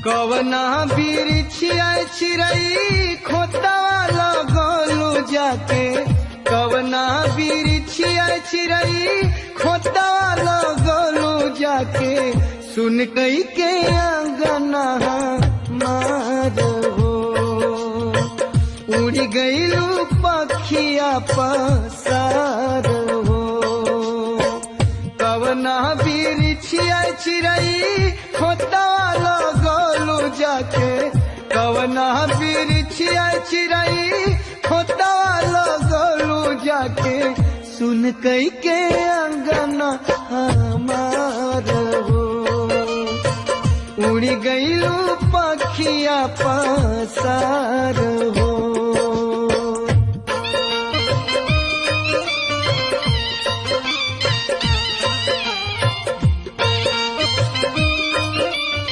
कवना बिरिछिया चिरई खोतावा लगलू जाके, कवना बिरिछिया चिरई खोतावा लगलू जाके, सुन कई के अंगना मार हो। उड़ गईलू पखिया पसार हो। कवना बिरिछिया चिरई खोतावा लगलू जाके, कवना बिरिछिया चिरई खोतावा लगलू जाके, सुन कई के अंगना हमार हो। उड़ गईलू पखिया पसार हो।